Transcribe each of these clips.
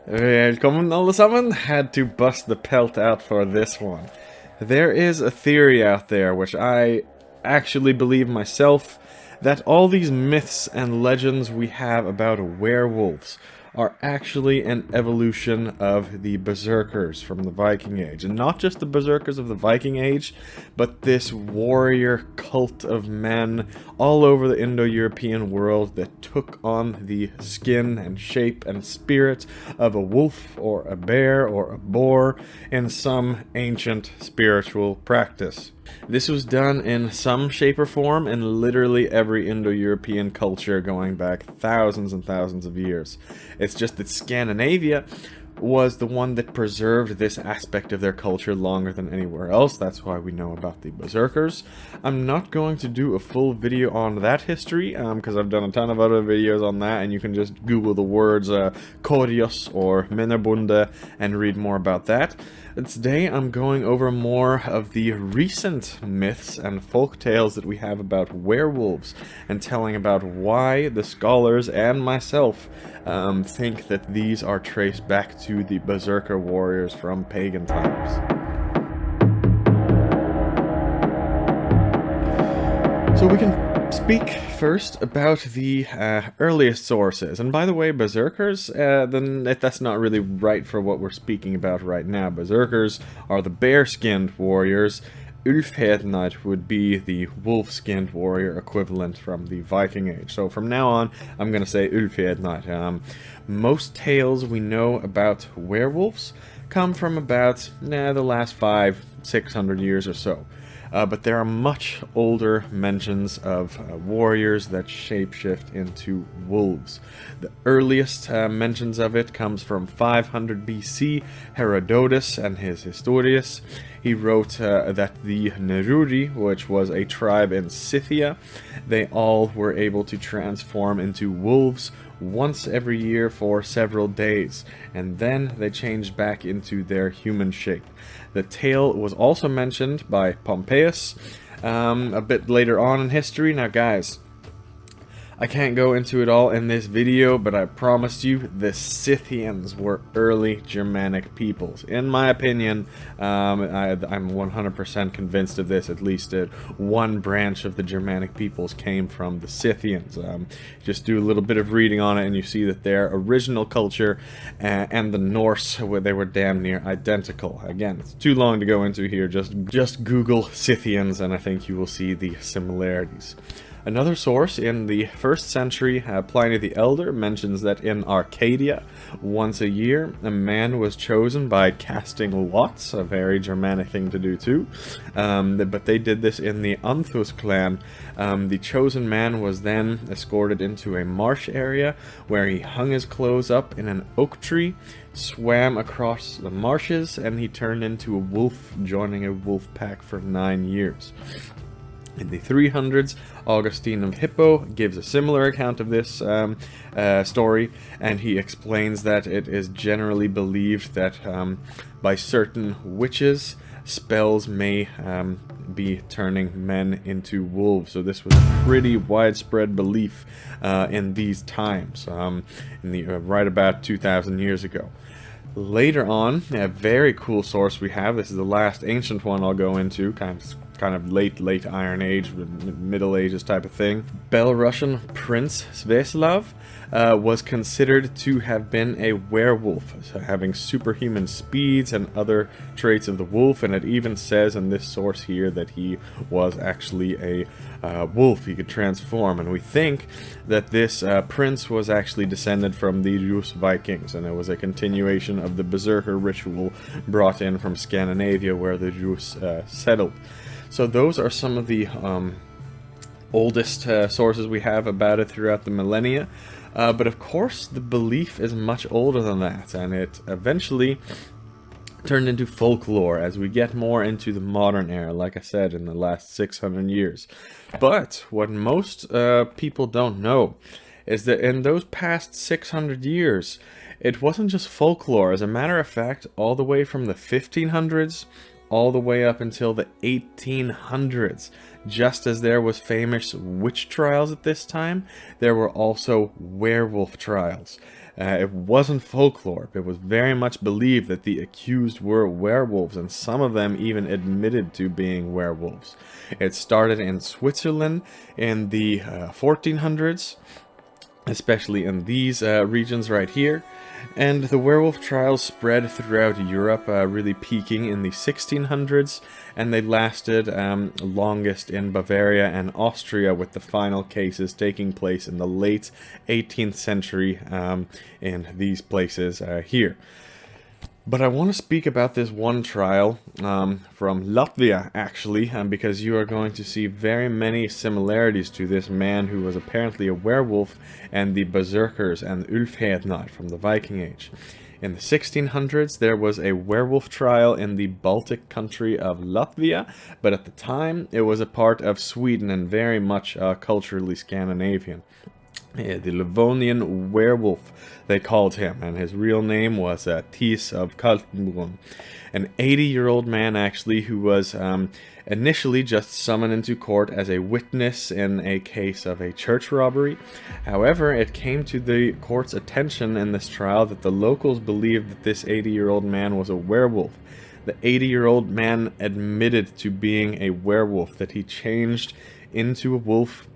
Välkommen allesammans! Had to bust the pelt out for this one. There is a theory out there, which I actually believe myself, that all these myths and legends we have about werewolves are actually an evolution of the Berserkers from the Viking Age. And not just the Berserkers of the Viking Age, but this warrior cult of men all over the Indo-European world that took on the skin and shape and spirit of a wolf or a bear or a boar in some ancient spiritual practice. This was done in some shape or form in literally every Indo-European culture going back thousands and thousands of years. It's just that Scandinavia was the one that preserved this aspect of their culture longer than anywhere else. That's why we know about the Berserkers. I'm not going to do a full video on that history, because I've done a ton of other videos on that, and you can just Google the words Korios or Minnebunde and read more about that. Today I'm going over more of the recent myths and folk tales that we have about werewolves, and telling about why the scholars and myself think that these are traced back to the Berserker warriors from pagan times. So we can speak first about the earliest sources. And by the way, Berserkers, that's not really right for what we're speaking about right now. Berserkers are the bear-skinned warriors. Úlfhednar would be the wolf-skinned warrior equivalent from the Viking Age. So from now on, I'm going to say Úlfhednar. Most tales we know about werewolves come from about the last 500-600 years or so. But there are much older mentions of warriors that shapeshift into wolves. The earliest mentions of it comes from 500 BC, Herodotus and his Histories. He wrote that the Neruri, which was a tribe in Scythia, they all were able to transform into wolves once every year for several days, and then they changed back into their human shape. The tale was also mentioned by Pompeius a bit later on in history. Now guys, I can't go into it all in this video, but I promise you the Scythians were early Germanic peoples. In my opinion, I'm 100% convinced of this. At least one branch of the Germanic peoples came from the Scythians. Just do a little bit of reading on it and you see that their original culture and the Norse, they were damn near identical. Again, it's too long to go into here. Just Google Scythians and I think you will see the similarities. Another source in the 1st century, Pliny the Elder, mentions that in Arcadia, once a year, a man was chosen by casting lots, a very Germanic thing to do too, but they did this in the Anthus clan. The chosen man was then escorted into a marsh area where he hung his clothes up in an oak tree, swam across the marshes, and he turned into a wolf, joining a wolf pack for 9 years. In the 300s, Augustine of Hippo gives a similar account of this story, and he explains that it is generally believed that by certain witches, spells may be turning men into wolves. So this was a pretty widespread belief in these times, right about 2,000 years ago. Later on, a very cool source we have, this is the last ancient one I'll go into, kind of late Iron Age, Middle Ages type of thing. Belarusian Prince Sveslav was considered to have been a werewolf, so having superhuman speeds and other traits of the wolf, and it even says in this source here that he was actually a wolf. He could transform, and we think that this prince was actually descended from the Rus Vikings, and it was a continuation of the Berserker ritual brought in from Scandinavia where the Rus settled. So those are some of the oldest sources we have about it throughout the millennia. But of course, the belief is much older than that, and it eventually turned into folklore as we get more into the modern era, like I said, in the last 600 years. But what most people don't know is that in those past 600 years, it wasn't just folklore. As a matter of fact, all the way from the 1500s all the way up until the 1800s. Just as there was famous witch trials at this time, there were also werewolf trials. It wasn't folklore. It was very much believed that the accused were werewolves, and some of them even admitted to being werewolves. It started in Switzerland in the 1400s, especially in these regions right here. And the werewolf trials spread throughout Europe, really peaking in the 1600s, and they lasted longest in Bavaria and Austria, with the final cases taking place in the late 18th century in these places here. But I want to speak about this one trial from Latvia, actually, because you are going to see very many similarities to this man who was apparently a werewolf and the Berserkers and Úlfhednar from the Viking Age. In the 1600s, there was a werewolf trial in the Baltic country of Latvia, but at the time, it was a part of Sweden and very much culturally Scandinavian. The Livonian werewolf, they called him, and his real name was Thies of Kaltenbrunn, an 80-year-old man actually who was initially just summoned into court as a witness in a case of a church robbery. However, it came to the court's attention in this trial that the locals believed that this 80-year-old man was a werewolf. The 80-year-old man admitted to being a werewolf, that he changed into a wolf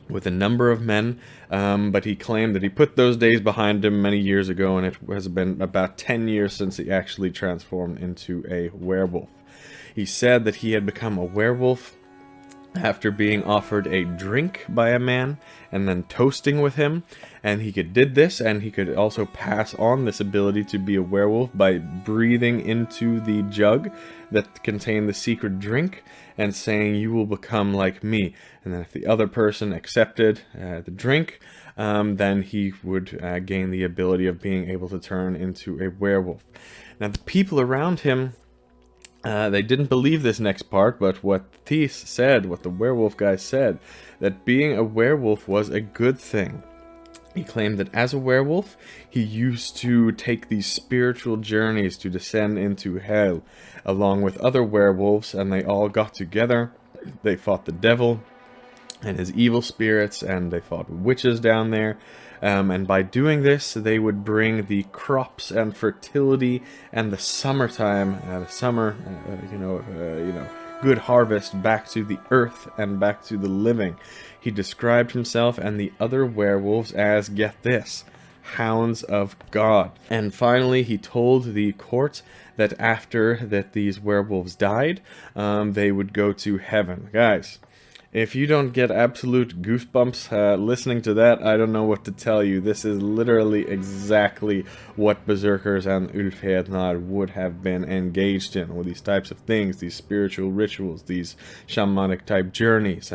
with a number of men, but he claimed that he put those days behind him many years ago, and it has been about 10 years since he actually transformed into a werewolf. He said that he had become a werewolf after being offered a drink by a man and then toasting with him, and he did this, and he could also pass on this ability to be a werewolf by breathing into the jug that contained the secret drink and saying, "You will become like me." And then if the other person accepted the drink, then he would gain the ability of being able to turn into a werewolf. Now the people around him, they didn't believe this next part, but what Thies said, what the werewolf guy said, that being a werewolf was a good thing. He claimed that as a werewolf, he used to take these spiritual journeys to descend into hell, along with other werewolves, and they all got together. They fought the devil and his evil spirits, and they fought witches down there. And by doing this, they would bring the crops and fertility and the summertime, the summer, good harvest back to the earth and back to the living. He described himself and the other werewolves as, get this, hounds of God. And finally, he told the court that after that these werewolves died, they would go to heaven. Guys, if you don't get absolute goosebumps listening to that, I don't know what to tell you. This is literally exactly what Berserkers and Úlfhednar would have been engaged in, with these types of things, these spiritual rituals, these shamanic type journeys.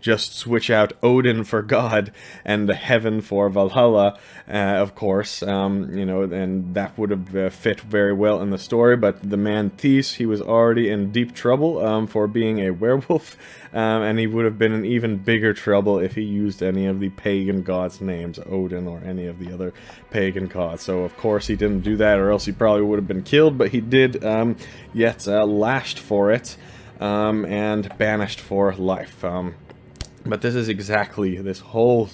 Just switch out Odin for God and heaven for Valhalla, of course, and that would have fit very well in the story. But the man Thies, he was already in deep trouble for being a werewolf, and he would have been in even bigger trouble if he used any of the pagan gods' names, Odin or any of the other pagan gods. So of course he didn't do that, or else he probably would have been killed, but he did yet lashed for it and banished for life. But this is exactly, this whole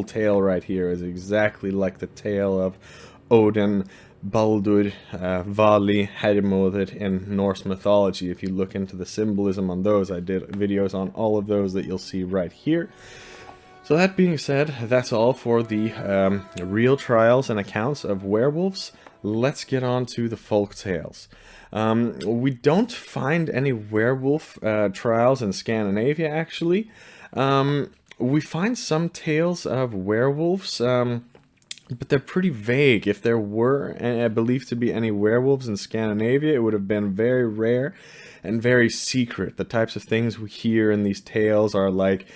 tale right here is exactly like the tale of Odin, Baldur, Vali, Hermod in Norse mythology. If you look into the symbolism on those, I did videos on all of those that you'll see right here. So that being said, that's all for the real trials and accounts of werewolves. Let's get on to the folk tales. We don't find any werewolf trials in Scandinavia, actually. We find some tales of werewolves, but they're pretty vague. If there were, I believe, to be any werewolves in Scandinavia, it would have been very rare and very secret. The types of things we hear in these tales are like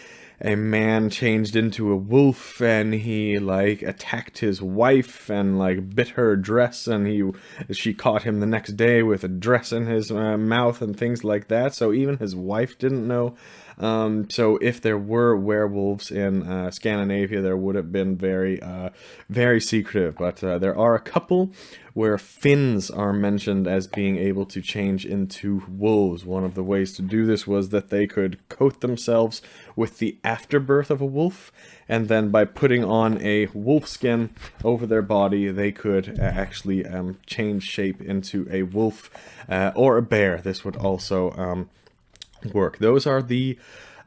a man changed into a wolf and he like attacked his wife and like bit her dress, and she caught him the next day with a dress in his mouth and things like that. So even his wife didn't know. So if there were werewolves in Scandinavia, there would have been very secretive. But there are a couple where Finns are mentioned as being able to change into wolves. One of the ways to do this was that they could coat themselves with the afterbirth of a wolf, and then by putting on a wolf skin over their body, they could actually change shape into a wolf or a bear. This would also work. Those are the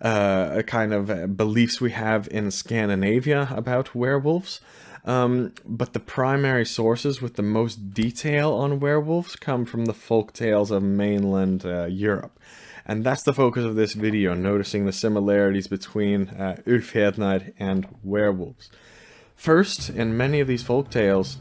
kind of beliefs we have in Scandinavia about werewolves. But the primary sources with the most detail on werewolves come from the folk tales of mainland Europe. And that's the focus of this video, noticing the similarities between Úlfhednar and werewolves. First, in many of these folk tales,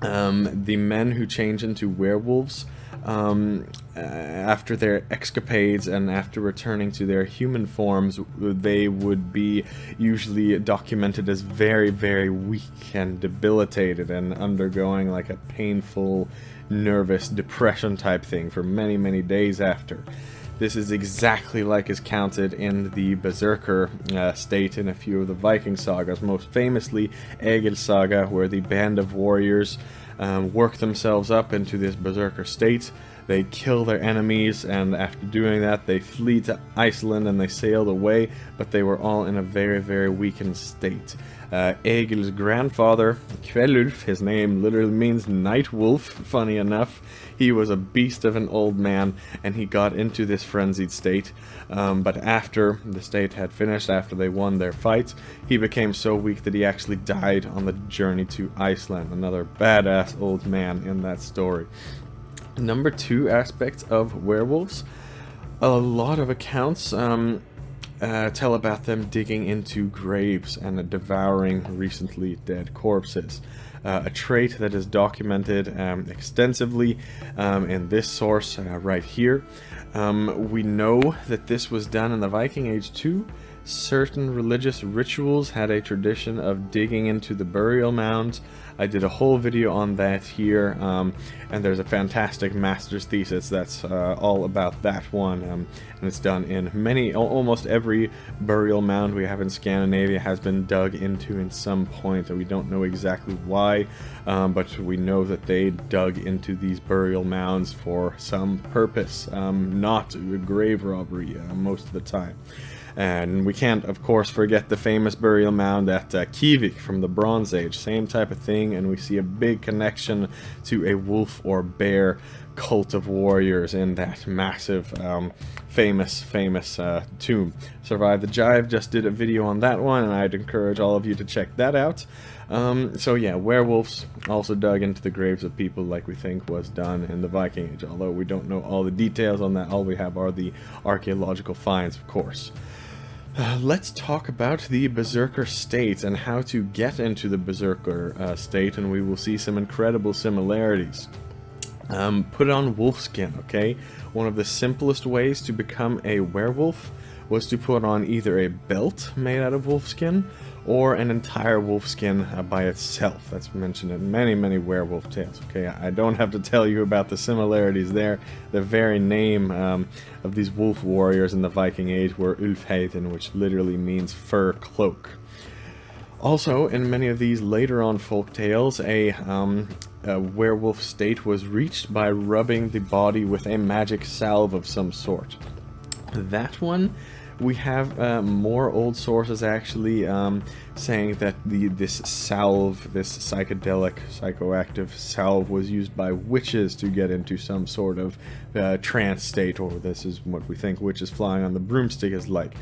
the men who change into werewolves after their escapades and after returning to their human forms, they would be usually documented as very weak and debilitated and undergoing like a painful, nervous depression type thing for many days after. This is exactly like is counted in the Berserker state in a few of the Viking sagas, most famously Egils Saga, where the band of warriors work themselves up into this Berserker state. They kill their enemies, and after doing that they flee to Iceland and they sailed away, but they were all in a very weakened state. Egil's grandfather, Kvelulf, his name literally means night wolf, funny enough. He was a beast of an old man, and he got into this frenzied state. But after the state had finished, after they won their fight, he became so weak that he actually died on the journey to Iceland. Another badass old man in that story. Number two aspect of werewolves, a lot of accounts tell about them digging into graves and devouring recently dead corpses. A trait that is documented extensively in this source right here. We know that this was done in the Viking Age too. Certain religious rituals had a tradition of digging into the burial mounds. I did a whole video on that here, and there's a fantastic master's thesis that's all about that one, and it's done in almost every burial mound we have in Scandinavia has been dug into in some point, and we don't know exactly why, but we know that they dug into these burial mounds for some purpose, not grave robbery most of the time. And we can't, of course, forget the famous burial mound at Kivik from the Bronze Age. Same type of thing, and we see a big connection to a wolf or bear cult of warriors in that massive, famous tomb. Survive the Jive just did a video on that one, and I'd encourage all of you to check that out. So yeah, werewolves also dug into the graves of people like we think was done in the Viking Age. Although we don't know all the details on that, all we have are the archaeological finds, of course. Let's talk about the Berserker state and how to get into the Berserker state, and we will see some incredible similarities. Put on wolfskin, okay? One of the simplest ways to become a werewolf was to put on either a belt made out of wolfskin or an entire wolfskin by itself. That's mentioned in many werewolf tales. Okay, I don't have to tell you about the similarities there. The very name of these wolf warriors in the Viking Age were Úlfhednar, which literally means fur cloak. Also, in many of these later on folk tales, a werewolf state was reached by rubbing the body with a magic salve of some sort. That one, we have more old sources actually saying that this salve, this psychedelic, psychoactive salve, was used by witches to get into some sort of trance state, or this is what we think witches flying on the broomstick is like.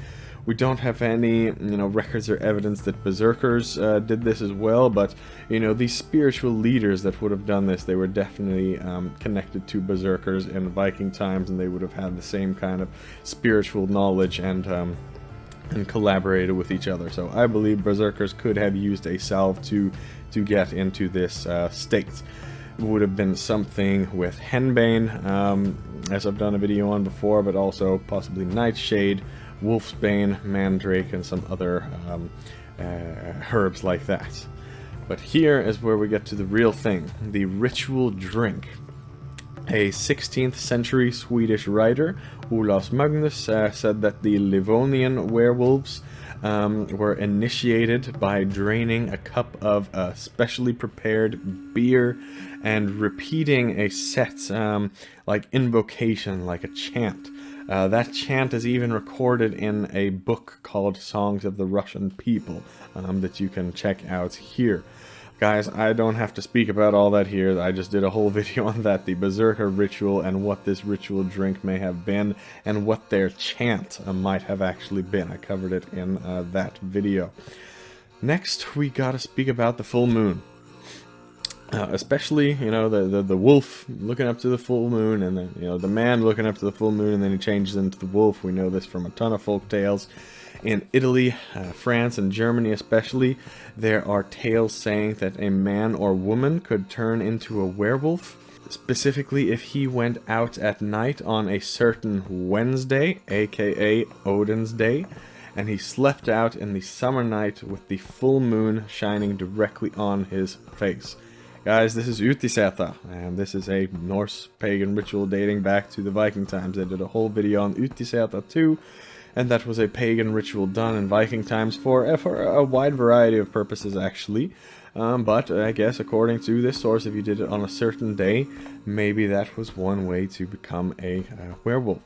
We don't have any, records or evidence that berserkers did this as well, but, these spiritual leaders that would have done this, they were definitely connected to berserkers in Viking times, and they would have had the same kind of spiritual knowledge and collaborated with each other. So I believe berserkers could have used a salve to get into this state. It would have been something with henbane, as I've done a video on before, but also possibly nightshade, wolfsbane, mandrake, and some other herbs like that. But here is where we get to the real thing, the ritual drink. A 16th century Swedish writer, Olaus Magnus, said that the Livonian werewolves were initiated by draining a cup of specially prepared beer and repeating a set like invocation, like a chant. That chant is even recorded in a book called Songs of the Russian People that you can check out here. Guys, I don't have to speak about all that here. I just did a whole video on that, the Berserker ritual, and what this ritual drink may have been, and what their chant might have actually been. I covered it in that video. Next, we gotta speak about the full moon. Especially, you know, the wolf looking up to the full moon, and then, you know, the man looking up to the full moon, and then he changes into the wolf. We know this from a ton of folk tales. In Italy, France, and Germany especially, there are tales saying that a man or woman could turn into a werewolf, specifically if he went out at night on a certain Wednesday, aka Odin's Day, and he slept out in the summer night with the full moon shining directly on his face. Guys, this is Úlfhednar, and this is a Norse pagan ritual dating back to the Viking times. I did a whole video on Úlfhednar too, and that was a pagan ritual done in Viking times for a wide variety of purposes, actually. But I guess according to this source, if you did it on a certain day, maybe that was one way to become a werewolf.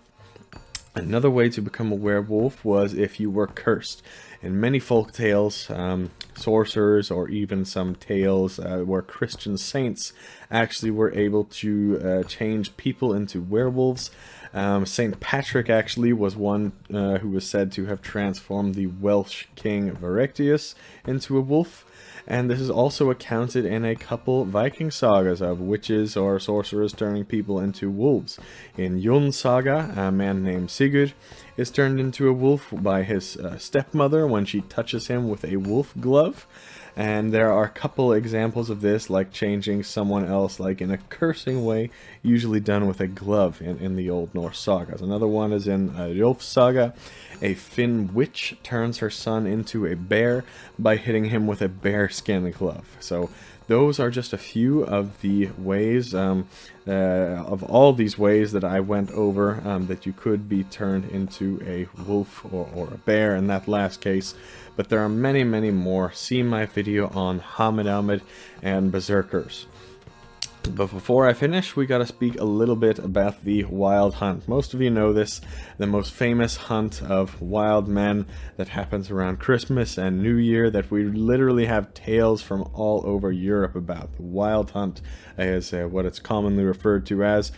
Another way to become a werewolf was if you were cursed. In many folk tales, sorcerers, or even some tales where Christian saints actually were able to change people into werewolves. Saint Patrick actually was one who was said to have transformed the Welsh king Werewolf into a wolf. And this is also accounted in a couple Viking sagas of witches or sorcerers turning people into wolves. In Jons Saga, a man named Sigurd is turned into a wolf by his stepmother when she touches him with a wolf glove. And there are a couple examples of this, like changing someone else like in a cursing way, usually done with a glove in the Old Norse sagas. Another one is in Hrólfs Saga. A Finn witch turns her son into a bear by hitting him with a bearskin glove. So those are just a few of the ways, of all these ways that I went over, that you could be turned into a wolf or a bear in that last case. But there are many, many more. See my video on Homesteads and Berserkers. But before I finish, we gotta speak a little bit about the wild hunt. Most of you know this, the most famous hunt of wild men that happens around Christmas and New Year that we literally have tales from all over Europe about. The wild hunt is what it's commonly referred to as.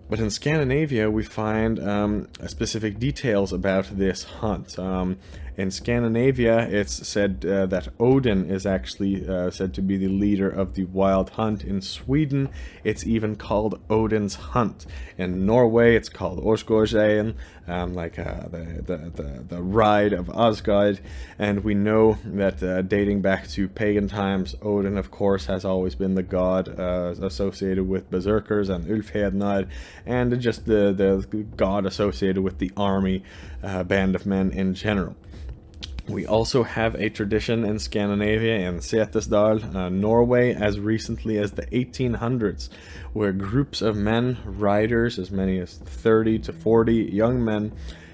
But in Scandinavia, we find specific details about this hunt. In Scandinavia, it's said that Odin is actually said to be the leader of the wild hunt. In Sweden, it's even called Odin's Hunt. In Norway, it's called Oestigaard, like the ride of Asgard. And we know that dating back to pagan times, Odin, of course, has always been the god associated with Berserkers and Úlfhednar, and just the god associated with the army band of men in general. We also have a tradition in Scandinavia, in Setesdal, Norway, as recently as the 1800s, where groups of men, riders, as many as 30 to 40 young men,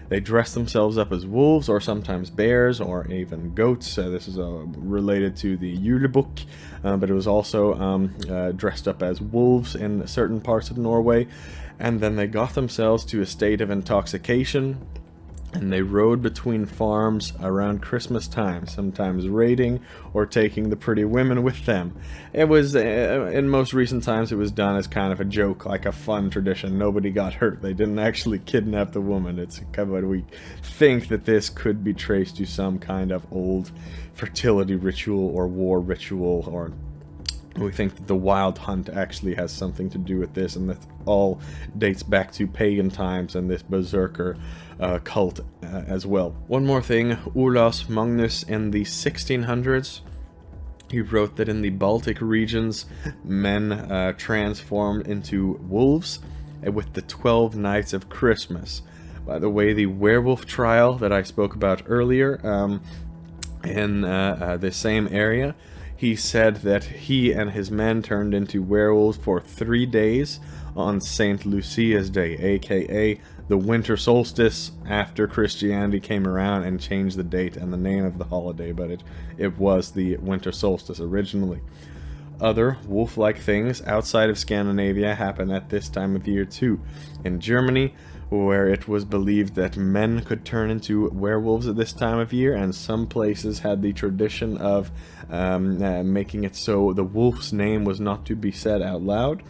they dress themselves up as wolves, or sometimes bears, or even goats. This is related to the Julebukk, but it was also dressed up as wolves in certain parts of Norway. And then they got themselves to a state of intoxication, and they rode between farms around Christmas time, sometimes raiding or taking the pretty women with them. It was, in most recent times, it was done as kind of a joke, like a fun tradition. Nobody got hurt. They didn't actually kidnap the woman. It's kind of, we think that this could be traced to some kind of old fertility ritual or war ritual, or we think that the wild hunt actually has something to do with this, and that all dates back to pagan times and this berserker cult as well. One more thing, Olaus Magnus in the 1600s, he wrote that in the Baltic regions, men transformed into wolves with the 12 nights of Christmas. By the way, the werewolf trial that I spoke about earlier in the same area, he said that he and his men turned into werewolves for 3 days on St. Lucia's Day, aka the winter solstice, after Christianity came around and changed the date and the name of the holiday, but it was the winter solstice originally. Other wolf-like things outside of Scandinavia happen at this time of year too. In Germany, where it was believed that men could turn into werewolves at this time of year, and some places had the tradition of making it so the wolf's name was not to be said out loud.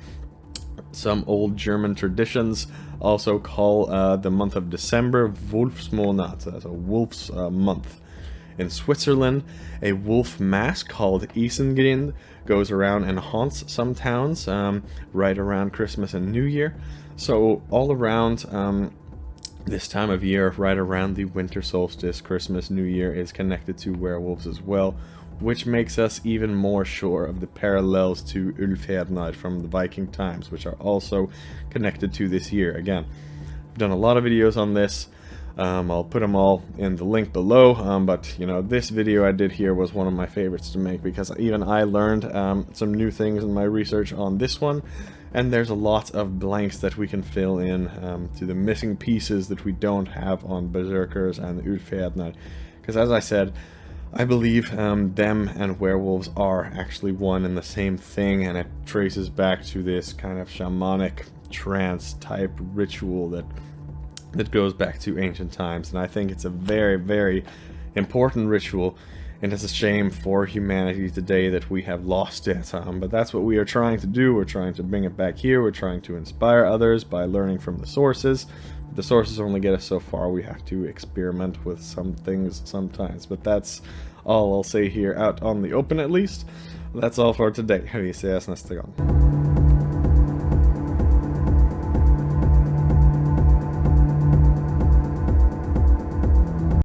Some old German traditions also call the month of December Wolfsmonat, as a wolf's month. In Switzerland, a wolf mask called Isengrind goes around and haunts some towns right around Christmas and New Year. So all around this time of year, right around the winter solstice, Christmas, New Year is connected to werewolves as well, which makes us even more sure of the parallels to Úlfhednar from the Viking times, which are also connected to this year. Again, I've done a lot of videos on this. I'll put them all in the link below, but you know, this video I did here was one of my favorites to make, because even I learned some new things in my research on this one, and there's a lot of blanks that we can fill in to the missing pieces that we don't have on Berserkers and Úlfhednar, because as I said, I believe them and werewolves are actually one and the same thing, and it traces back to this kind of shamanic trance type ritual that goes back to ancient times. And I think it's a very, very important ritual, and it's a shame for humanity today that we have lost it. But that's what we are trying to do. We're trying to bring it back here. We're trying to inspire others by learning from the sources. The sources only get us so far. We have to experiment with some things sometimes. But that's all I'll say here out on the open, at least. That's all for today. Vi ses nästa gång.